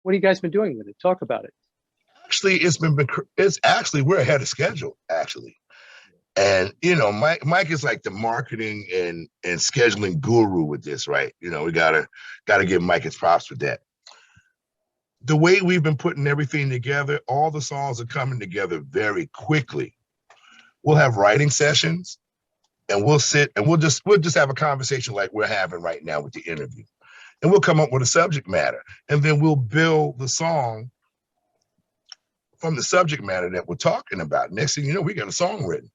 What have you guys been doing with it? Talk about it. Actually, it's actually we're ahead of schedule actually. And Mike is like the marketing and scheduling guru with this, right? We gotta give Mike his props with that. The way we've been putting everything together, all the songs are coming together very quickly. We'll have writing sessions, and we'll sit and we'll just have a conversation like we're having right now with the interview, and we'll come up with a subject matter, and then we'll build the song from the subject matter that we're talking about. Next thing you know, we got a song written.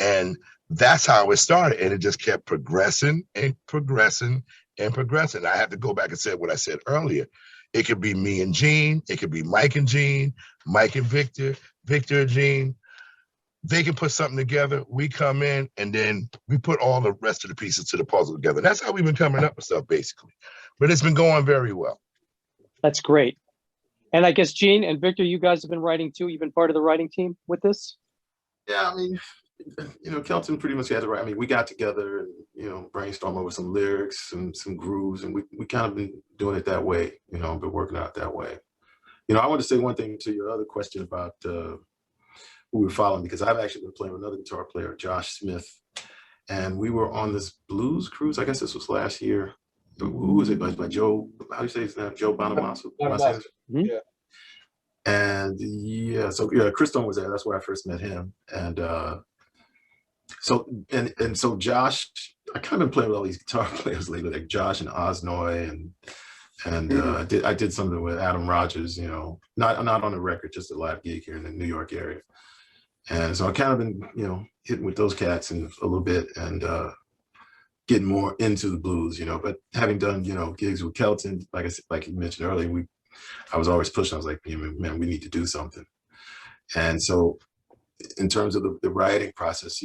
And that's how it started. And it just kept progressing and progressing and progressing. I have to go back and say what I said earlier. It could be me and Gene. It could be Mike and Gene, Mike and Victor, Victor and Gene. They can put something together. We come in and then we put all the rest of the pieces to the puzzle together. That's how we've been coming up with stuff, basically. But it's been going very well. That's great. And I guess Gene and Victor, you guys have been writing too. You've been part of the writing team with this? Yeah, I mean, Kelton pretty much had it right. I mean, we got together and, brainstormed over some lyrics and some grooves, and we kind of been doing it that way, been working out that way. I want to say one thing to your other question about who we're following, because I've actually been playing with another guitar player, Josh Smith, and we were on this blues cruise. I guess this was last year. Who was it? By Joe, how do you say his name? Joe Bonamassa? Yeah. And so Chris Stone was there. That's where I first met him. And so Josh, I kind of been playing with all these guitar players lately, like Josh and Osnoy, and I did something with Adam Rogers, not on the record, just a live gig here in the New York area. And so I kind of been, hitting with those cats a little bit and getting more into the blues, but having done, gigs with Kelton, like you mentioned earlier, I was always pushing. I was like, man, we need to do something. And so in terms of the writing process,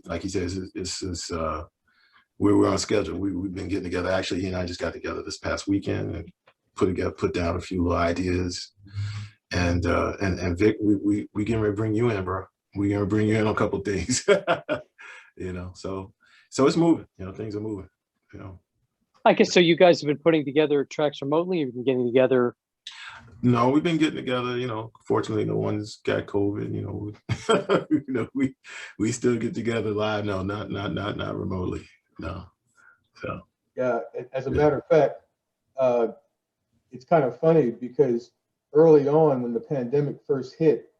like he says, we're on schedule. We've been getting together. Actually, he and I just got together this past weekend and put down a few little ideas. And Vic, we getting ready to bring you in, bro. We're gonna bring you in on a couple of things. So it's moving. Things are moving. I guess so. You guys have been putting together tracks remotely. You've been getting together. No, we've been getting together. Fortunately, no one's got COVID. We still get together live. No, not remotely. No. So yeah. As a matter of fact, it's kind of funny because early on when the pandemic first hit,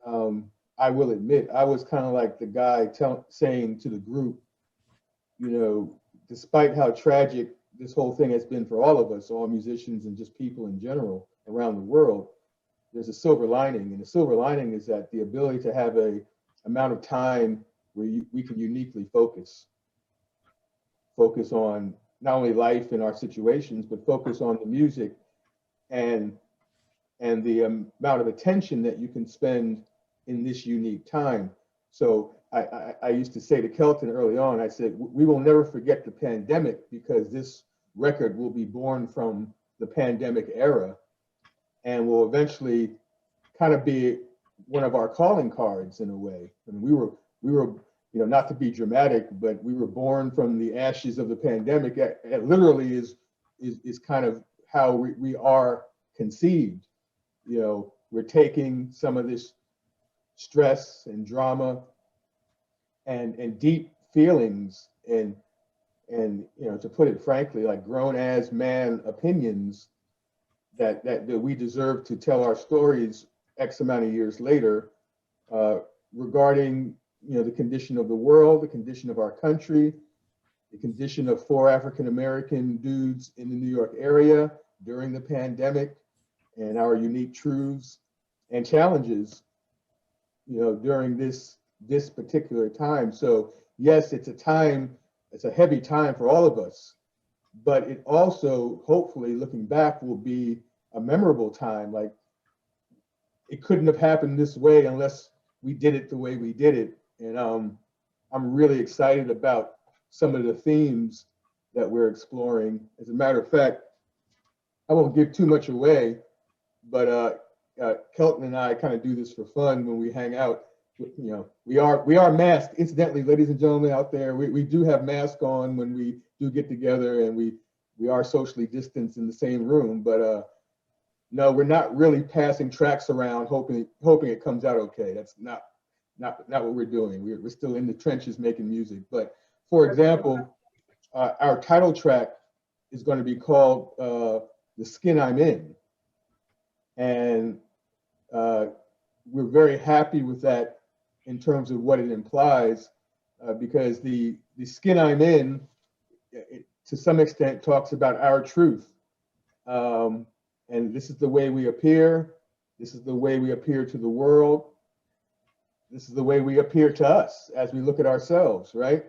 I will admit I was kind of like the guy saying to the group, despite how tragic this whole thing has been for all of us, all musicians and just people in general around the world, there's a silver lining. And the silver lining is that the ability to have a amount of time where we can uniquely focus on not only life and our situations, but focus on the music and the amount of attention that you can spend in this unique time. So I used to say to Kelton early on, I said, we will never forget the pandemic because this record will be born from the pandemic era and will eventually kind of be one of our calling cards in a way. I mean, we were, not to be dramatic, but we were born from the ashes of the pandemic. It literally is kind of how we are conceived. We're taking some of this stress and drama and deep feelings and to put it frankly, like grown as man opinions that we deserve to tell our stories X amount of years later regarding the condition of the world, the condition of our country, the condition of 4 African American dudes in the New York area during the pandemic, and our unique truths and challenges during this particular time. So yes, it's a heavy time for all of us, but it also, hopefully looking back, will be a memorable time. Like, it couldn't have happened this way unless we did it the way we did it. And I'm really excited about some of the themes that we're exploring. As a matter of fact, I won't give too much away, but Kelton and I kind of do this for fun when we hang out. We are masked. Incidentally, ladies and gentlemen out there, we do have masks on when we do get together, and we are socially distanced in the same room. But no, we're not really passing tracks around hoping it comes out okay. That's not what we're doing. We're still in the trenches making music. But for example, our title track is going to be called "The Skin I'm In," and we're very happy with that in terms of what it implies, because the skin I'm in, to some extent, talks about our truth. And this is the way we appear. This is the way we appear to the world. This is the way we appear to us as we look at ourselves, right?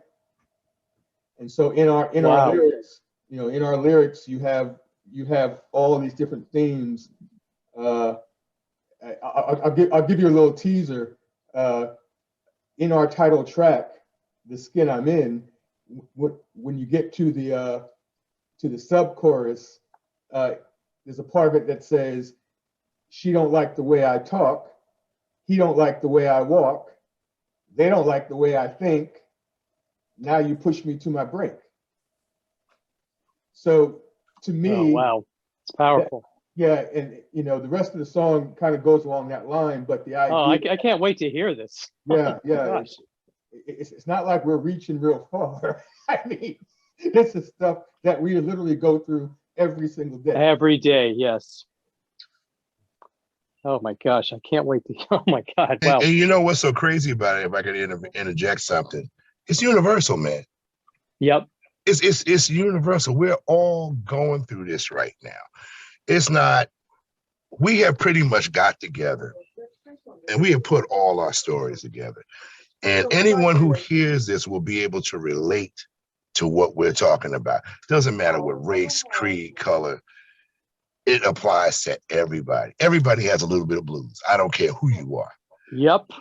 And so in our Wow. lyrics, in our lyrics, you have all of these different themes. I'll give you a little teaser. In our title track, "The Skin I'm In," when you get to the sub chorus, there's a part of it that says, "She don't like the way I talk. He don't like the way I walk. They don't like the way I think. Now you push me to my brink." So to me, Oh, wow. It's powerful. yeah, and the rest of the song kind of goes along that line, but the idea, Oh, I can't wait to hear this. yeah, Oh, my yeah, gosh. it's not like we're reaching real far. I mean, this is stuff that we literally go through every single day. Every day, yes. Oh my gosh, I can't wait to. Oh my God, wow. And you know what's so crazy about it? If I could interject something, it's universal, man. Yep. It's universal. We're all going through this right now. It's not. We have pretty much got together, and we have put all our stories together. And anyone who hears this will be able to relate to what we're talking about. Doesn't matter what race, creed, color. It applies to everybody. Everybody has a little bit of blues. I don't care who you are. Yep.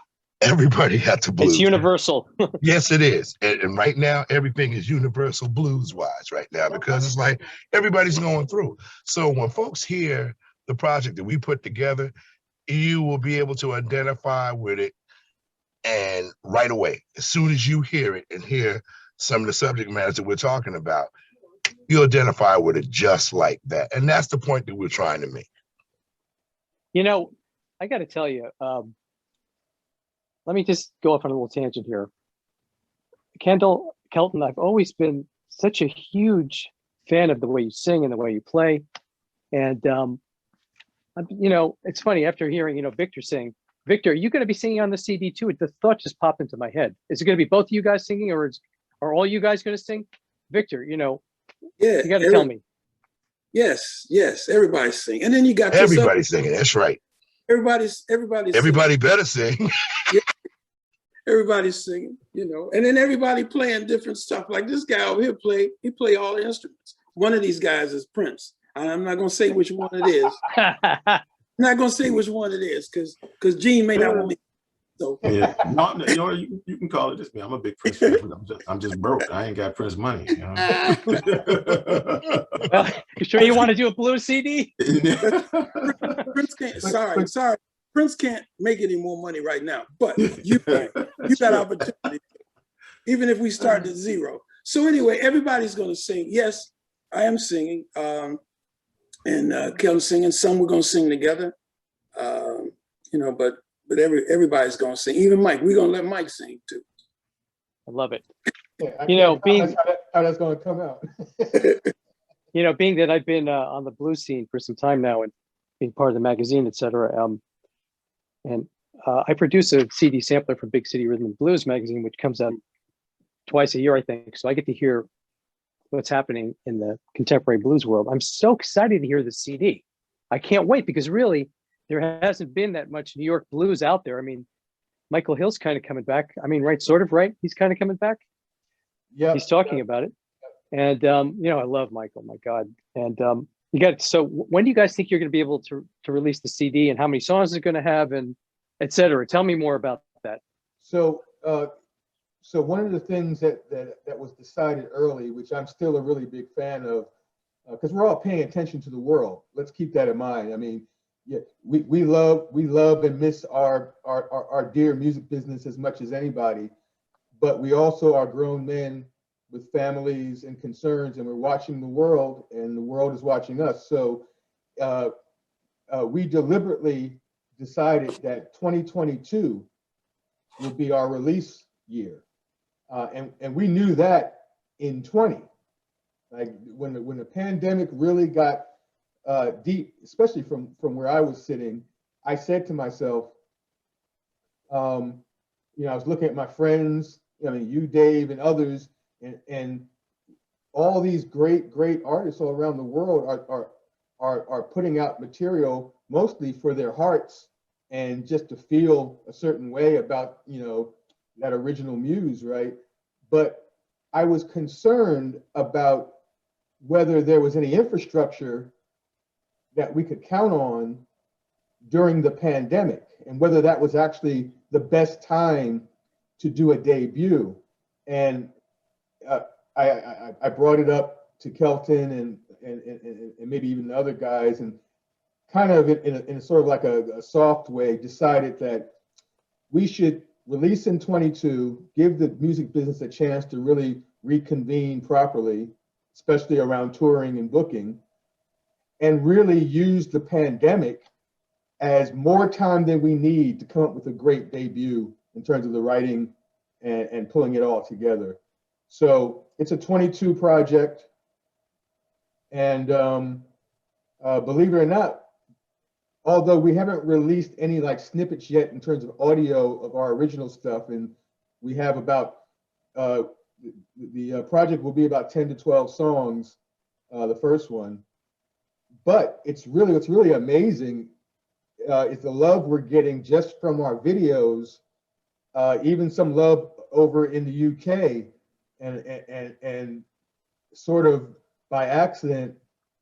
Everybody has the blues. It's universal. Yes, it is. And right now, everything is universal blues-wise right now, because it's like everybody's going through. So when folks hear the project that we put together, you will be able to identify with it. And right away, as soon as you hear it and hear some of the subject matters that we're talking about, you identify with it just like that. And that's the point that we're trying to make. I got to tell you, let me just go off on a little tangent here. Kendall Kelton, I've always been such a huge fan of the way you sing and the way you play. And, it's funny, after hearing, Victor sing, Victor, are you going to be singing on the CD too? The thought just popped into my head. Is it going to be both of you guys singing, or are all you guys going to sing? Victor, Yeah, you got to tell me. Yes, everybody's singing, and then you got Everybody's singing. That's right. everybody's Everybody better sing. singing. Everybody's singing, and then everybody playing different stuff. Like this guy over here play all the instruments. One of these guys is Prince. I'm not gonna say which one it is. I'm not gonna say which one it is because Gene may not want me. So Yeah, no, you can call it this. Man, I'm a big Prince fan. I'm just broke. I ain't got Prince money. Well, you sure you want to do a blue CD? Prince can't. Sorry. Prince can't make any more money right now, but you got opportunity, even if we start at zero. So anyway, everybody's going to sing. Yes, I am singing, and Kelton's singing. Some we're going to sing together, but everybody's going to sing. Even Mike, we're going to let Mike sing too. I love it. Yeah, I can't being promise how that's going to come out. being that I've been on the blues scene for some time now and being part of the magazine, et cetera. And I produce a CD sampler for Big City Rhythm and Blues magazine, which comes out twice a year, I think. So I get to hear what's happening in the contemporary blues world. I'm so excited to hear the CD. I can't wait, because really there hasn't been that much New York blues out there. I mean, Michael Hill's kind of coming back. I mean, right? Sort of, right? He's kind of coming back. Yeah, He's talking about it. And, I love Michael, my God. And so when do you guys think you're going to be able to release the CD, and how many songs is it going to have, and et cetera? Tell me more about that. So one of the things that was decided early, which I'm still a really big fan of, because we're all paying attention to the world. Let's keep that in mind. I mean, yeah, we love and miss our dear music business as much as anybody, but we also are grown men with families and concerns, and we're watching the world, and the world is watching us. So we deliberately decided that 2022 would be our release year. And we knew that in 20. Like when the pandemic really got deep, especially from where I was sitting, I said to myself, you know, I was looking at my friends, I mean, you, Dave, and others, and all these great artists all around the world are putting out material mostly for their hearts and just to feel a certain way about, you know, that original muse, right? But I was concerned about whether there was any infrastructure that we could count on during the pandemic and whether that was actually the best time to do a debut. And I brought it up to Kelton and maybe even the other guys, and kind of in a sort of like a soft way decided that we should release in 22, give the music business a chance to really reconvene properly, especially around touring and booking, and really use the pandemic as more time than we need to come up with a great debut in terms of the writing and pulling it all together. So it's a 22 project. And believe it or not, although we haven't released any like snippets yet in terms of audio of our original stuff, and we have about, the project will be about 10 to 12 songs, the first one. But what's really amazing is the love we're getting just from our videos, even some love over in the UK, and sort of by accident,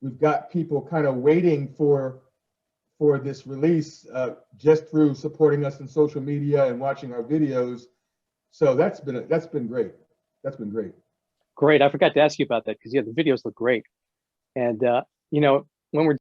we've got people kind of waiting for this release just through supporting us in social media and watching our videos. So that's been great. That's been great. Great. I forgot to ask you about that because yeah, the videos look great. And you know, when we're